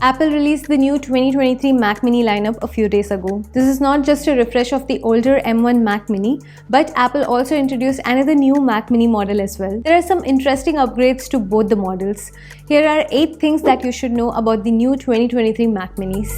Apple released the new 2023 Mac Mini lineup a few days ago. This is not just a refresh of the older M1 Mac Mini, but Apple also introduced another new Mac Mini model as well. There are some interesting upgrades to both the models. Here are 8 things that you should know about the new 2023 Mac Minis.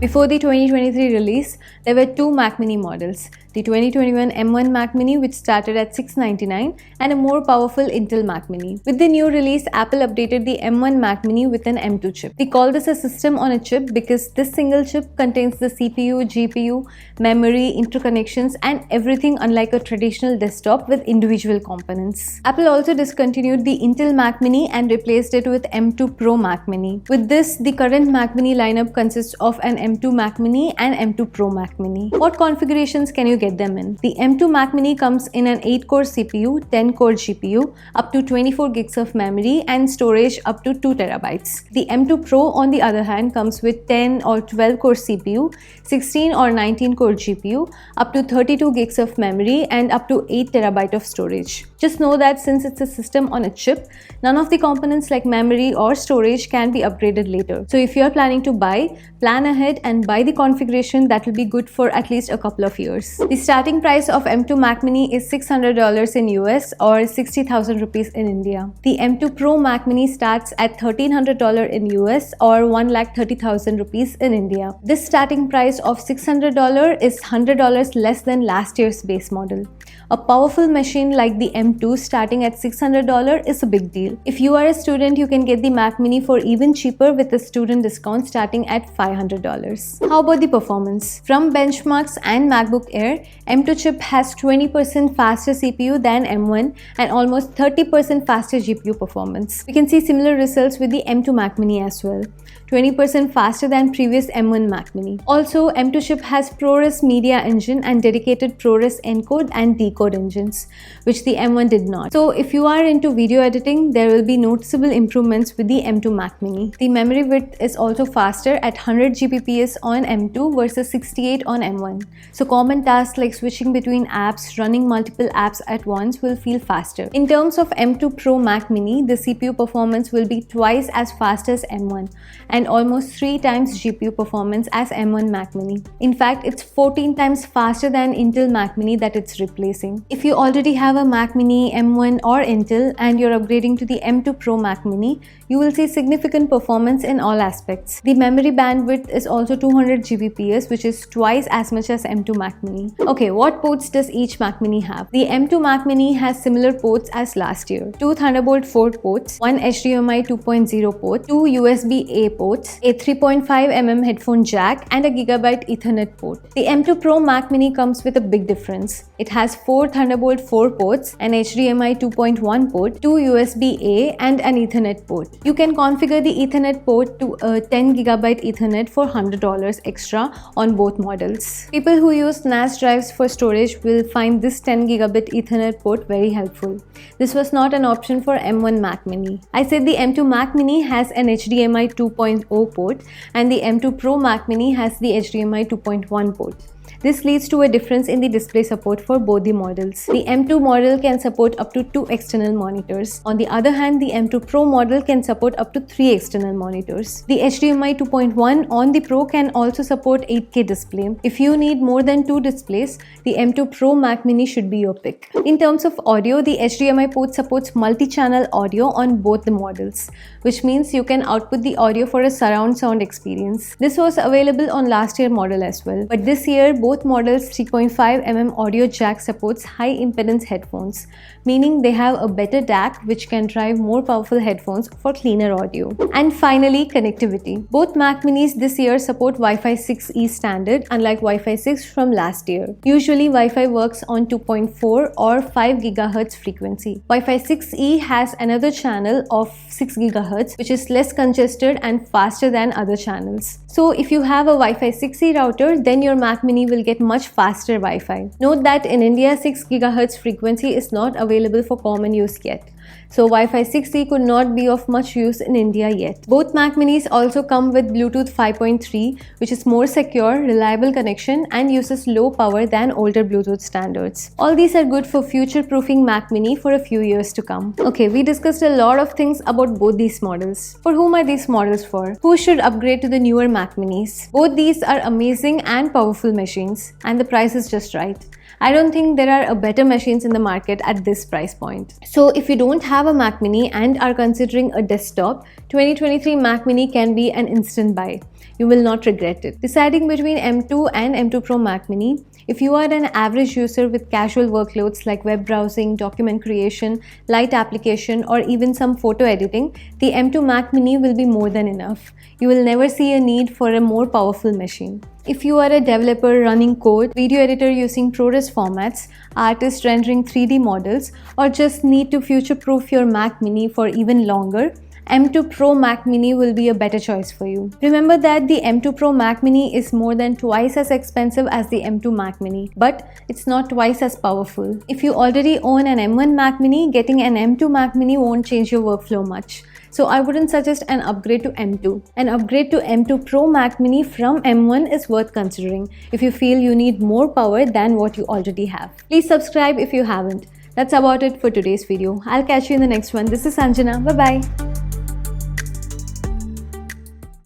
Before the 2023 release, there were 2 Mac Mini models. The 2021 M1 Mac Mini, which started at $699, and a more powerful Intel Mac Mini. With the new release, Apple updated the M1 Mac Mini with an M2 chip. We call this a system on a chip because this single chip contains the CPU, GPU, memory, interconnections, and everything unlike a traditional desktop with individual components. Apple also discontinued the Intel Mac Mini and replaced it with M2 Pro Mac Mini. With this, the current Mac Mini lineup consists of an M2 Mac Mini and M2 Pro Mac Mini. What configurations can you get them in? The M2 Mac Mini comes in an 8-core CPU, 10-core GPU, up to 24 gigs of memory, and storage up to 2 terabytes. The M2 Pro, on the other hand, comes with 10 or 12-core CPU, 16 or 19-core GPU, up to 32 gigs of memory, and up to 8 terabyte of storage. Just know that since it's a system on a chip, none of the components like memory or storage can be upgraded later. So if you're planning to buy, plan ahead and buy the configuration that will be good for at least a couple of years. The starting price of M2 Mac Mini is $600 in US or 60,000 rupees in India. The M2 Pro Mac Mini starts at $1,300 in US or 1,30,000 rupees in India. This starting price of $600 is $100 less than last year's base model. A powerful machine like the M2 starting at $600 is a big deal. If you are a student, you can get the Mac Mini for even cheaper with a student discount starting at $500. How about the performance? From benchmarks and MacBook Air, M2 chip has 20% faster CPU than M1 and almost 30% faster GPU performance. We can see similar results with the M2 Mac Mini as well. 20% faster than previous M1 Mac Mini. Also, M2 chip has ProRes Media Engine and dedicated ProRes encode and decode engines, which the M1 did not. So if you are into video editing, there will be noticeable improvements with the M2 Mac Mini. The memory width is also faster at 100 Gbps on M2 versus 68 on M1. So common tasks like switching between apps, running multiple apps at once will feel faster. In terms of M2 Pro Mac Mini, the CPU performance will be twice as fast as M1 and almost 3 times GPU performance as M1 Mac Mini. In fact, it's 14 times faster than Intel Mac Mini that it's replacing. If you already have a Mac Mini, M1 or Intel and you're upgrading to the M2 Pro Mac Mini, you will see significant performance in all aspects. The memory bandwidth is also 200 Gbps, which is twice as much as M2 Mac Mini. Okay, what ports does each Mac Mini have? The M2 Mac Mini has similar ports as last year. 2 Thunderbolt 4 ports, 1 HDMI 2.0 port, 2 USB-A ports, a 3.5mm headphone jack, and a Gigabit Ethernet port. The M2 Pro Mac Mini comes with a big difference. It has 4 Thunderbolt 4 ports, an HDMI 2.1 port, 2 USB-A, and an Ethernet port. You can configure the Ethernet port to a 10GB Ethernet for $100 extra on both models. People who use NAS drives for storage will find this 10GB Ethernet port very helpful. This was not an option for M1 Mac Mini. I said the M2 Mac Mini has an HDMI 2.0 port and the M2 Pro Mac Mini has the HDMI 2.1 port. This leads to a difference in the display support for both the models. The M2 model can support up to 2 external monitors. On the other hand, the M2 Pro model can support up to 3 external monitors. The HDMI 2.1 on the Pro can also support 8K display. If you need more than 2 displays, the M2 Pro Mac Mini should be your pick. In terms of audio, the HDMI port supports multi-channel audio on both the models, which means you can output the audio for a surround sound experience. This was available on last year's model as well, but this year both models 3.5mm audio jack supports high impedance headphones, meaning they have a better DAC which can drive more powerful headphones for cleaner audio. And finally, connectivity. Both Mac Minis this year support Wi-Fi 6E standard, unlike Wi-Fi 6 from last year. Usually Wi-Fi works on 2.4 or 5 GHz frequency. Wi-Fi 6E has another channel of 6 GHz, which is less congested and faster than other channels. So if you have a Wi-Fi 6E router, then your Mac Mini will get much faster Wi-Fi. Note that in India, 6 GHz frequency is not available for common use yet. so Wi-Fi 6E could not be of much use in India yet. Both Mac Minis also come with Bluetooth 5.3, which is more secure, reliable connection and uses low power than older Bluetooth standards. All these are good for future-proofing Mac Mini for a few years to come. Okay, we discussed a lot of things about both these models. For whom are these models for? Who should upgrade to the newer Mac Minis? Both these are amazing and powerful machines, and the price is just right. I don't think there are better machines in the market at this price point. So if you don't have a Mac Mini and are considering a desktop, 2023 Mac Mini can be an instant buy. You will not regret it. Deciding between M2 and M2 Pro Mac Mini, if you are an average user with casual workloads like web browsing, document creation, light application, or even some photo editing, the M2 Mac Mini will be more than enough. You will never see a need for a more powerful machine. If you are a developer running code, video editor using ProRes formats, artist rendering 3D models, or just need to future-proof your Mac Mini for even longer, M2 Pro Mac Mini will be a better choice for you. Remember that the M2 Pro Mac Mini is more than twice as expensive as the M2 Mac Mini, but it's not twice as powerful. If you already own an M1 Mac Mini, getting an M2 Mac Mini won't change your workflow much. So I wouldn't suggest an upgrade to M2. An upgrade to M2 Pro Mac Mini from M1 is worth considering if you feel you need more power than what you already have. Please subscribe if you haven't. That's about it for today's video. I'll catch you in the next one. This is Anjana. Bye-bye.